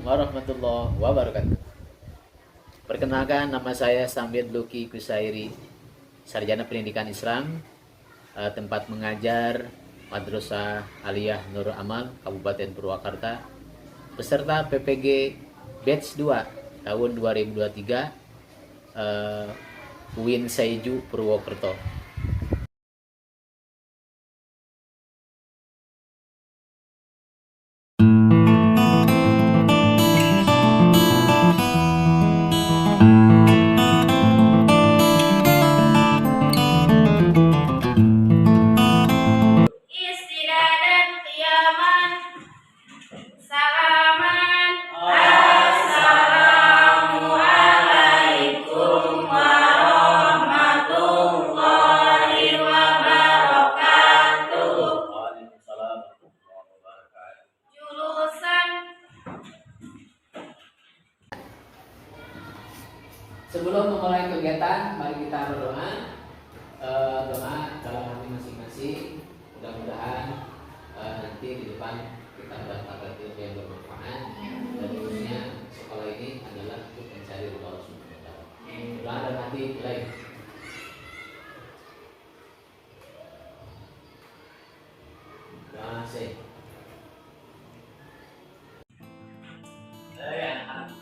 warahmatullahi wabarakatuh. Perkenalkan, nama saya Samid Luki Kusairi, Sarjana Pendidikan Islam, tempat mengajar Madrasah Aliyah Nurul Amal, Kabupaten Purwakarta, peserta PPG Batch 2 tahun 2023, UIN Saiju Purwokerto. Istidadan qiyaman salaman Assalamualaikum warahmatullahi wabarakatuh. Jurusan. Sebelum memulai kegiatan, mari kita berdoa. Doa dalam hati masing-masing. Mudah-mudahan nanti di depan kita mendapatkan ilmu yang bermanfaat, dan khususnya sekolah ini adalah untuk mencari ridho Allah Subhanahu wa Ta'ala. Doa dalam hati mulai. Doa sih.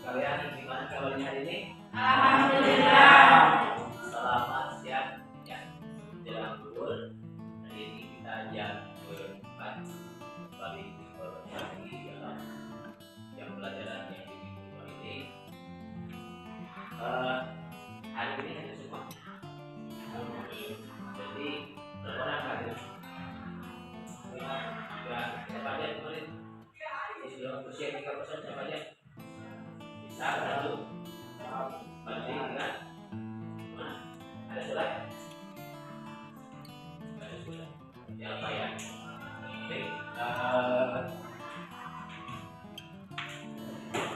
Kalian gimana kabarnya hari ini? Alhamdulillah. Selamat siang ya. Jelang duhur. Hari ini kita jam keempat kembali lagi dalam jam pelajaran yang diminggu ini. Hari ini ada semua. Jadi berapa hadir? Siapa aja kemarin? Usia 3% siapa aja? Bisa lalu berarti kan? Ada surat? Ada surat. Siapa ya? Oke.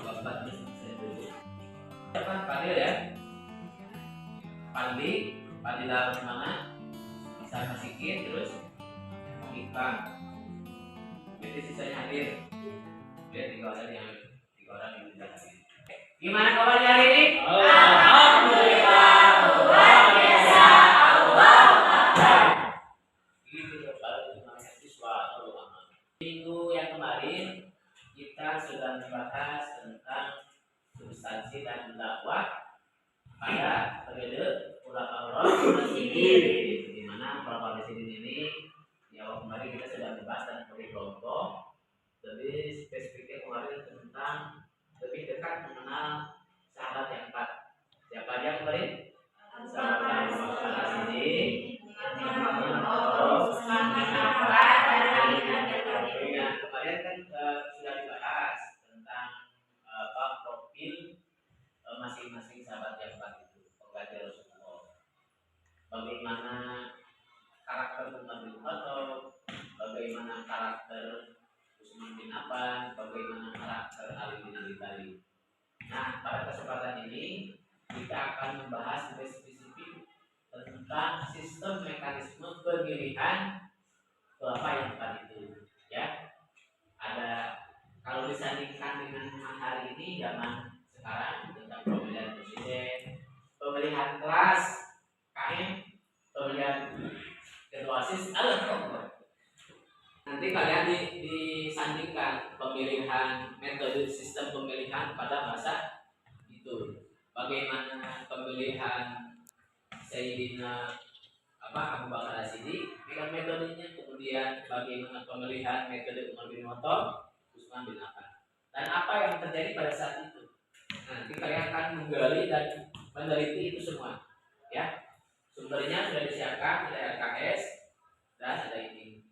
Bapak saya dulu. Siapa? Fadil ya? Fadil dalam mana? Bisa masikin terus Iqbal. Jadi sisanya hadir. Lihat 3 orang yang tidak hadir. Gimana kabarnya hari ini? Alhamdulillah. Luar biasa. Allahu Akbar. Gitu kalau namanya siswa atau ulama. Minggu yang kemarin kita sudah membahas tentang substansi dan dakwah pada periode ulama Rasyidin, di mana ulama Rasyidin ini di awal kemarin kita sudah membahas dan beri contoh. Lebih spesifiknya kemarin tentang lebih dekat mengenal sahabat yang 4. Siapa aja kemarin? Sahabat Rasyidin. Kemarin kan sudah dibahas tentang profil masing-masing sahabat yang 4 itu, pengganti Rasulullah. Bagaimana karakter Umar bin Khattab, bagaimana karakter Utsman bin Affan, bagaimana karakter Ali bin Abi Thalib. Nah, pada kesempatan ini kita akan membahas lebih spesifik tentang sistem mekanisme pemilihan Khulafa yang 4 itu. Ya, ada kalau disandingkan dengan hari ini, zaman sekarang tentang pemilihan presiden, pemilihan kelas, KM, pemilihan ketua OSIS, nanti kalian disandingkan pemilihan metode sistem pemilihan pada masa itu. Bagaimana pemilihan Sayyidina Abu Bakar As-Siddiq dengan metodenya, kemudian bagaimana pemilihan metode Umar bin Khattab, Utsman bin Affan, dan apa yang terjadi pada saat itu. Nanti kalian akan menggali dan meneliti itu semua. Ya, sumbernya sudah disiapkan, ada RKS dan ada ini.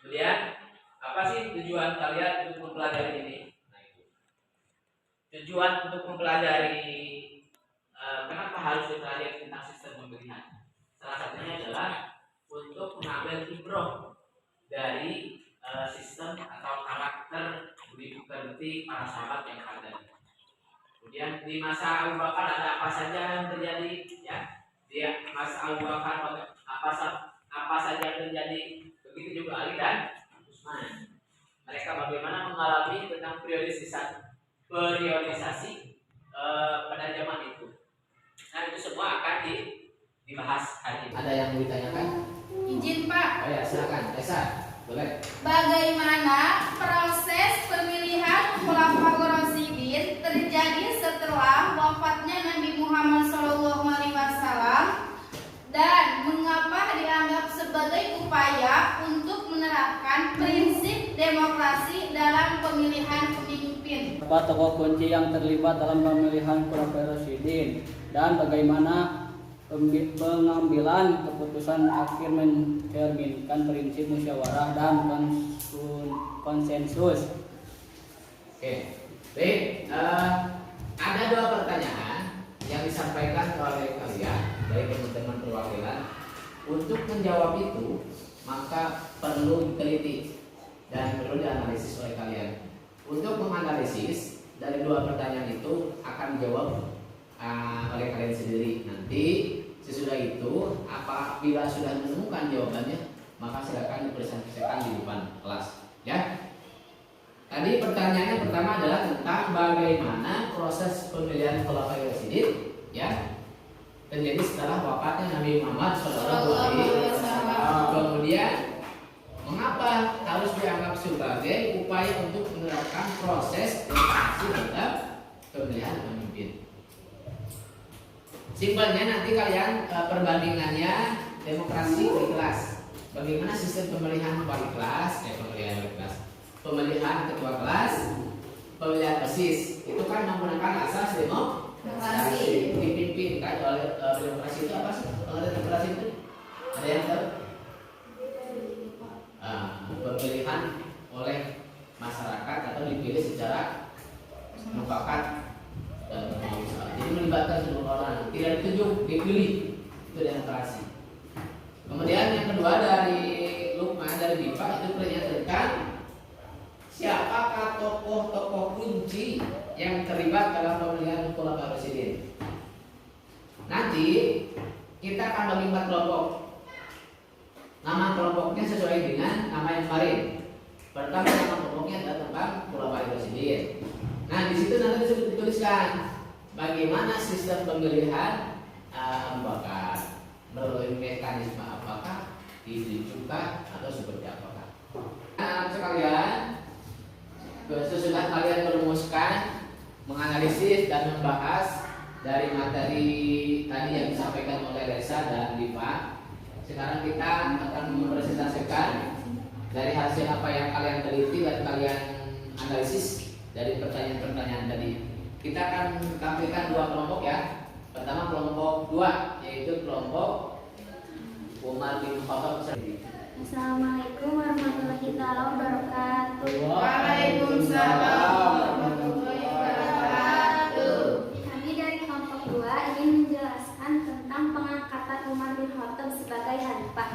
Kemudian apa sih tujuan kalian untuk mempelajari ini? Nah, itu tujuan untuk mempelajari kenapa harus dipelajari tentang sistem pemilihan. Salah satunya adalah untuk mengambil ibrah dari sistem atau karakter budi pekerti para sahabat yang ada. Kemudian di masa Abu Bakar ada apa saja yang terjadi? Ya, di masa Abu Bakar apa saja yang terjadi? Begitu juga Ali dan Utsman. Mereka bagaimana mengalami tentang periode sisa periodisasi pada zaman itu. Nah itu semua akan dibahas hari ini. Ada yang mau ditanyakan? Izin Pak, Oh ya silakan, Esa, boleh. bagaimana proses pemilihan Khulafaur Rasyidin terjadi setelah wafatnya Nabi Muhammad SAW dan mengapa dianggap sebagai upaya untuk menerapkan prinsip demokrasi dalam pemilihan pemimpin? Apa tokoh kunci yang terlibat dalam pemilihan Khulafaur Rasyidin dan bagaimana pengambilan keputusan akhir mencerminkan prinsip musyawarah dan konsensus. Oke, baik. Ada dua pertanyaan yang disampaikan oleh kalian dari teman-teman perwakilan. Untuk menjawab itu, maka perlu diteliti dan perlu dianalisis oleh kalian. Untuk menganalisis dari dua pertanyaan itu akan dijawab oleh kalian sendiri. Nanti sesudah itu, apabila sudah menemukan jawabannya, maka silakan dipresentasikan di depan kelas. Ya. Tadi pertanyaannya pertama adalah tentang bagaimana proses pemilihan Khulafaur Rasyidin, ya, terjadi setelah wafatnya Nabi Muhammad SAW. Kemudian, mengapa harus dianggap sebagai upaya untuk menerapkan proses demokrasi dalam pemilihan pemimpin? Simpelnya nanti kalian perbandingannya demokrasi wali kelas. Bagaimana sistem pemilihan wali kelas? Pemilihan ketua kelas, pemilihan OSIS itu kan menggunakan asas demokrasi, dipimpin kan oleh demokrasi itu apa sih? Pengertian demokrasi itu ada yang tahu? Pemilihan oleh masyarakat atau dipilih secara mufakat dan bermasalah. Jadi melibatkan seluruh orang, tidak ditunjuk, dipilih, itu demokrasi. Kemudian yang kedua dari Lukman dari BIPA itu menyatakan siapakah tokoh-tokoh kunci yang terlibat dalam pemilihan Khulafaur Rasyidin. Nanti kita akan bagi 4 kelompok. Nama kelompoknya sesuai dengan nama yang kemarin. Pertama nama kelompoknya adalah tentang Khulafaur Rasyidin. Nah di situ nanti dituliskan bagaimana sistem pemilihan Abu Bakar, melalui mekanisme apakah, ditunjukkan atau seperti apakah. Nah sekalian, sesudah kalian merumuskan, menganalisis dan membahas dari materi tadi yang disampaikan oleh Reza dan Diva, sekarang kita akan mempresentasikan dari hasil apa yang kalian teliti dan kalian analisis dari pertanyaan-pertanyaan tadi. Kita akan tampilkan 2 kelompok ya. Pertama kelompok 2 yaitu kelompok Umar bin Khattab. Assalamualaikum warahmatullahi wabarakatuh. Waalaikumsalam warahmatullahi wabarakatuh. Kami dari kelompok 2 ingin menjelaskan tentang pengangkatan Umar bin Khattab sebagai khalifah.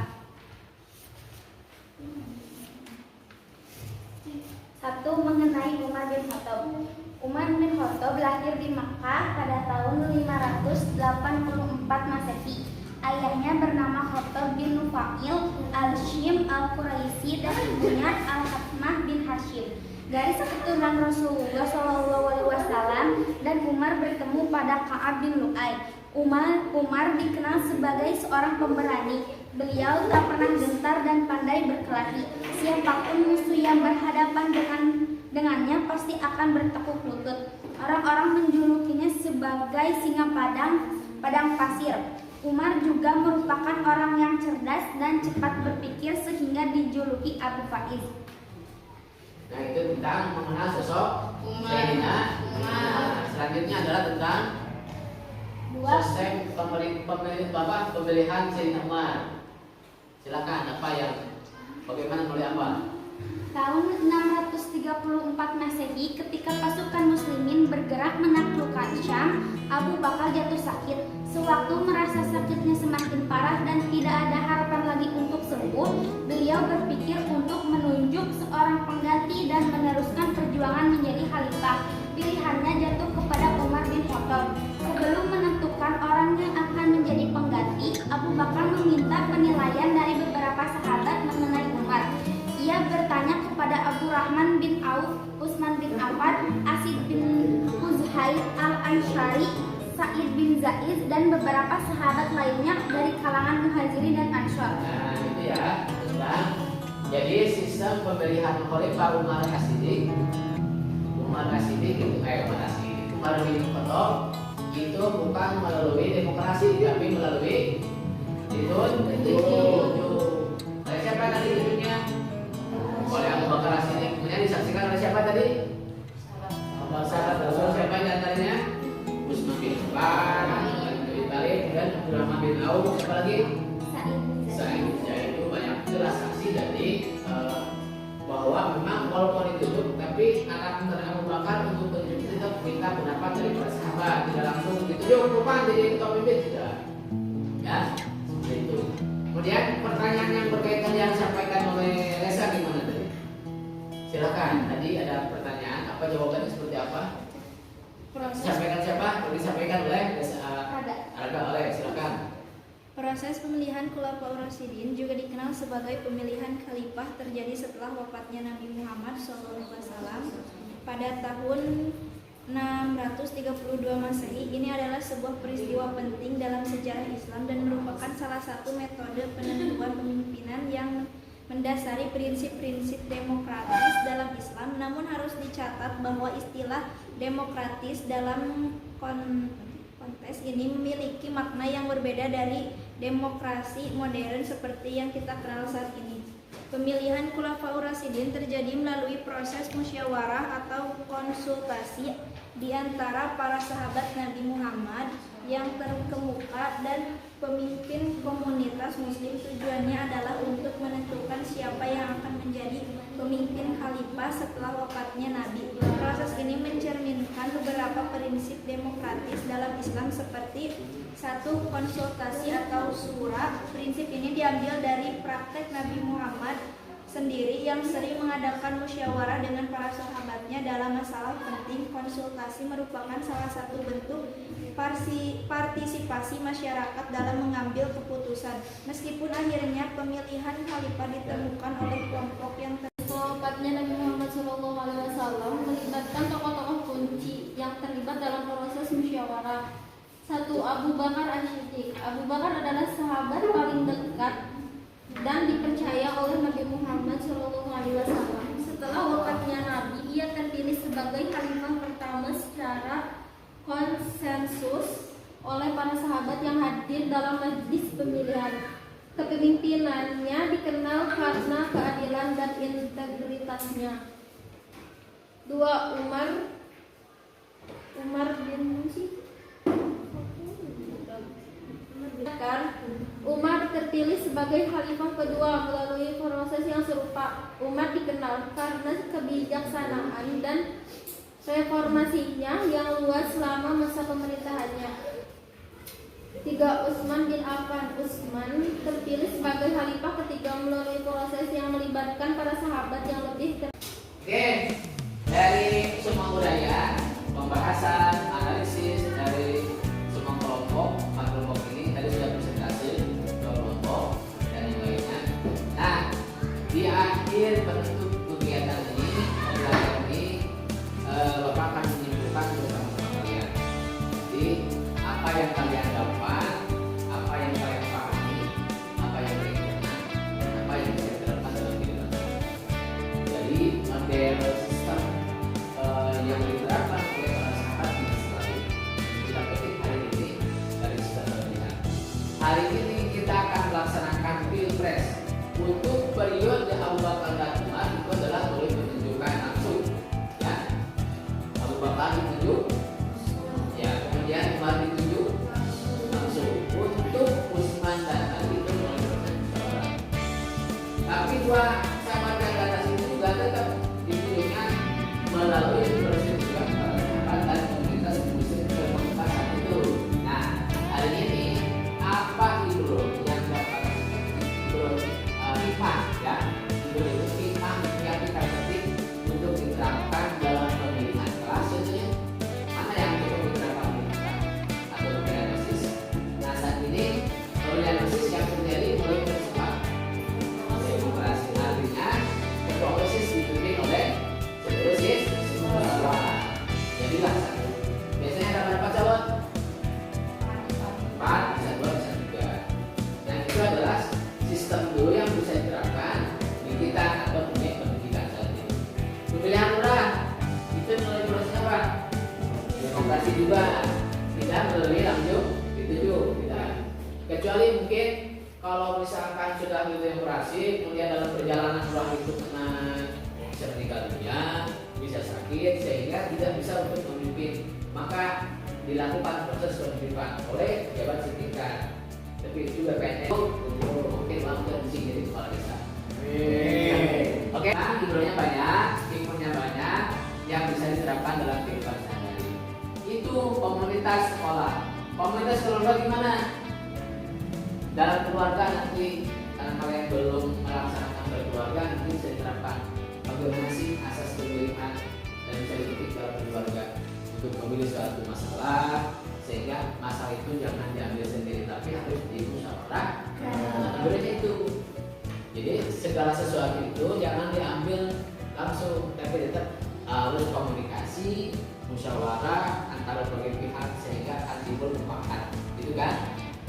1. Mengenai Umar bin Khattab. Umar bin Khattab lahir di Makkah pada tahun 584 Masehi. Ayahnya bernama Khattab bin Nufail al-Shim al-Quraisy dan ibunya al-Hatmah bin Hashim. Garis keturunan Rasulullah SAW dan Umar bertemu pada Ka'ab bin Lu'ay. Umar dikenal sebagai seorang pemberani. Beliau tak pernah gentar dan pandai berkelahi. Siapapun musuh yang berhadapan dengannya pasti akan bertekuk lutut. Orang-orang menjulukinya sebagai singa padang pasir. Umar juga merupakan orang yang cerdas dan cepat berpikir sehingga dijuluki Abu Faiz. Nah itu tentang mengenal sosok Sayyidina Umar. Selanjutnya adalah tentang sistem pemilihan Sayyidina Umar. Silakan bagaimana mulai apa? Tahun 634 Masehi, ketika pasukan muslimin bergerak menaklukkan Syam, Abu Bakar jatuh sakit. Sewaktu merasa sakitnya semakin parah dan tidak ada harapan lagi untuk sembuh, beliau berpikir untuk menunjuk seorang pengganti dan meneruskan perjuangan menjadi khalifah. Pilihannya jatuh kepada Umar bin Khattab. Sebelum menentukan orang yang akan menjadi pengganti, Abu Bakar meminta penilaian dari beberapa sahabat mengenai Umar. Ia bertanya kepada Abu Rahman bin Auf, Utsman bin Affan, Asid bin Zaid al-Ansyari, Sa'id bin Zaid, dan beberapa sahabat lainnya dari kalangan Muhajirin dan Ansyar. Nah, itu ya tentang jadi sistem pemilihan khalifah Umar As-Siddiq itu Umar bin Khattab itu bukan melalui demokrasi tapi melalui ditunjuk. Oleh siapa tadi tunjuknya? Oleh Abu Bakar As-Siddiq. Kemudian disaksikan oleh siapa tadi? Sahabat Rasul. Siapa di antaranya? Utsman bin Affan, Ali bin Thalib, dan Abdurrahman bin Auf. Siapa lagi? Sa'id bin Zaid. Itu banyak jelas saksi dari bahwa memang walaupun ditunjuk tapi anak Abu Bakar untuk tunjuk tetap minta pendapat dari para sahabat, tidak langsung ditunjuk bukan jadi ketua pemimpin, tidak ya seperti itu. Kemudian pertanyaan yang berkaitan yang disampaikan oleh Reza gimana tadi? Silakan, tadi ada pertanyaan, apa jawabannya seperti apa? Disampaikan siapa? Disampaikan oleh Arga oleh, silakan. Proses pemilihan Khulafaur Rasyidin juga dikenal sebagai pemilihan khalifah terjadi setelah wafatnya Nabi Muhammad SAW pada tahun 632 Masehi. Ini adalah sebuah peristiwa penting dalam sejarah Islam dan merupakan salah satu metode penentuan pemimpinan yang mendasari prinsip-prinsip demokratis dalam Islam. Namun harus dicatat bahwa istilah demokratis dalam konteks ini memiliki makna yang berbeda dari demokrasi modern seperti yang kita kenal saat ini. Pemilihan Khulafaur Rasyidin terjadi melalui proses musyawarah atau konsultasi di antara para sahabat Nabi Muhammad yang terkemuka dan pemimpin komunitas muslim. Tujuannya adalah untuk menentukan siapa yang akan menjadi pemimpin khalifah setelah wafatnya Nabi. Proses ini mencerminkan beberapa prinsip demokratis dalam Islam seperti 1. Konsultasi atau syura. Prinsip ini diambil dari praktek Nabi Muhammad sendiri yang sering mengadakan musyawarah dengan para sahabatnya dalam masalah penting. Konsultasi merupakan salah satu bentuk partisipasi masyarakat dalam mengambil keputusan. Meskipun akhirnya pemilihan khalifah ditemukan oleh kelompok yang wafatnya Nabi Muhammad SAW melibatkan tokoh-tokoh kunci yang terlibat dalam proses musyawarah. 1. Abu Bakar As-Siddiq. Abu Bakar adalah sahabat paling dekat dan dipercaya oleh Nabi Muhammad SAW. Setelah wafatnya Nabi, ia terpilih sebagai khalifah pertama secara konsensus oleh para sahabat yang hadir dalam majlis pemilihan. Kepemimpinannya dikenal karena keadilan dan integritasnya. 2. Umar terpilih sebagai khalifah kedua melalui proses yang serupa. Umar dikenal karena kebijaksanaan dan reformasinya yang luas selama masa pemerintahannya. 3. Utsman bin Affan. Utsman terpilih sebagai khalifah ketiga melalui proses yang melibatkan para sahabat yang lebih Oke, dari semua budaya, pembahasan, analisis dari semua kelompok ini tadi sudah presentasi kelompok dan yang lainnya. Nah, di akhir penutup kegiatan ini, pembelajaran ini, Bapak akan menyimpulkan bersama kalian. Jadi, apa yang kalian dapat, apa yang kalian pahami, apa yang kalian kenal, apa yang kalian terapkan dalam kehidupan. Jadi, model sistem yang diterapkan oleh para sahabat di Islam kita petik hari ini dari sistem pemilihan. Hari ini kita akan melaksanakan pilpres untuk periode Abu Bakar dan Umar. Itu adalah melalui penunjukan langsung, ya. Abu Bakar ditunjuk, ya, kemudian Umar ditunjuk langsung. Untuk Utsman dan Ali itu melalui proses musyawarah. Tapi dua sahabat yang di atas itu juga tetap ditunjuknya melalui proses juga para sahabat dan komunitas muslim berkomunitas itu. Nah, hari ini apa itu yang dapat hikmah, ya, itu hikmah yang kita petik untuk diterapkan dalam pemilihan kelas. Contohnya mana yang cukup diterapkan atau analisis. Nah, saat ini analisis yang terjadi mulai bersifat demokrasi, artinya kecuali mungkin kalau misalkan sudah demokrasi, kemudian dalam perjalanan orang itu kena bisa meninggal dunia, bisa sakit, sehingga tidak bisa untuk memimpin, maka dilakukan proses pemimpinan oleh pejabat setingkat. Tapi juga PNS mungkin mampu jadi kepala desa. Oke, nah, hidronya banyak, hikmahnya banyak yang bisa diterapkan dalam kehidupan sehari-hari. Itu komunitas sekolah. Komunitas keluarga gimana? Dalam keluarga nanti karena kalian belum melaksanakan berkeluarga, nanti bisa diterapkan bagaimana sih asas pemilihan dan bisa dipetik dalam keluarga untuk memilih suatu masalah, sehingga masalah itu jangan diambil sendiri tapi harus dimusyawarah. Sebenarnya itu. Jadi segala sesuatu itu jangan diambil langsung, tapi tetap harus komunikasi, musyawarah antara berbagai pihak sehingga akan timbul mufakat, gitu kan?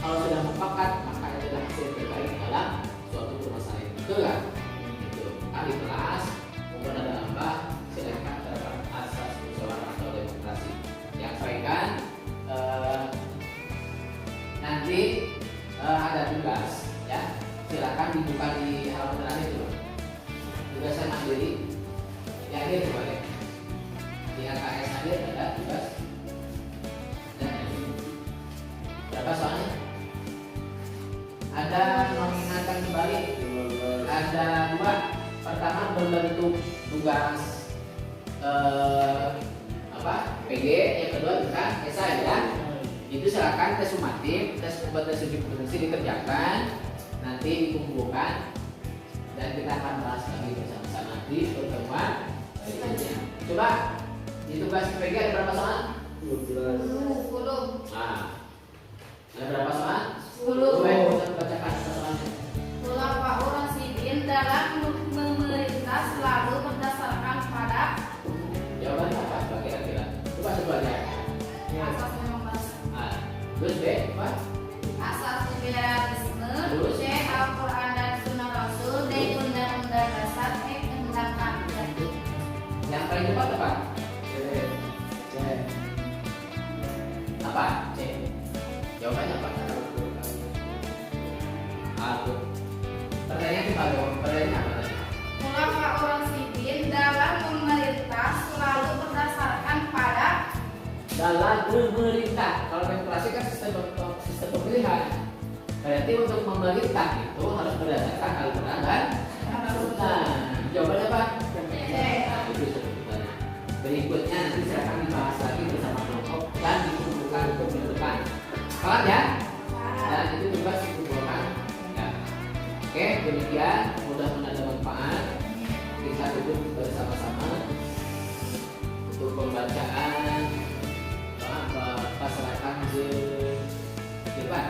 Kalau sudah mufakat maka adalah hasil terbaik dalam suatu permasalahan itu, betul kan? Gitu. Ahli kelas, mungkin ada tambah, silakan terhadap asas musyawarah atau demokrasi. Yang sampaikan nanti ada tugas, ya. Silakan dibuka di halaman terakhir dulu. Tugasnya mandiri. Di akhir coba ya. Di AKS akhir ada tugas. Dan berapa soalnya? Ada mengingatkan kembali. Ada dua. Pertama membentuk tugas PG. Yang kedua bukan esai ya. Itu silakan tes sumatif, tes kompetensi berfungsi dikerjakan. Nanti dikumpulkan dan kita akan bahas lagi bersama-sama di pertemuan berikutnya. Coba di tugas PG ada berapa soal? 10. Nah, ada berapa soal? 10. Kita bacakan soalnya. Khulafaur Rasyidin dalam memerintah selalu berdasarkan pada Jawabannya apa kira-kira? Coba aja. asas demokrasi, Terus B, apa? asas liberalisme, Terus? C. Al-Quran dan Sunnah Rasul, D. Undang-Undang Dasar, E. Undang Kabinet. Yang paling cepat apa? Apa? C. Jawabannya apa? Aku. Pertanyaan kita dong. Pertanyaan apa tadi? Khulafaur Rasyidin dalam memerintah selalu berdasarkan pada Dalam memerintah. Kalau demokrasi kan sistem pemilihan. Berarti untuk memerintah itu harus berdasarkan Al-Quran dan Sunnah. Jawabannya apa? Nah, itu sebetulnya. Berikutnya nanti saya akan dibahas lagi bersama kelompok dan dikumpulkan untuk menentukan. Paham ya? Dan itu tugas dikumpulkan. Ya. Oke, demikian. Mudah-mudahan ada manfaat. Kita duduk bersama-sama untuk pembacaan masyarakat di depan.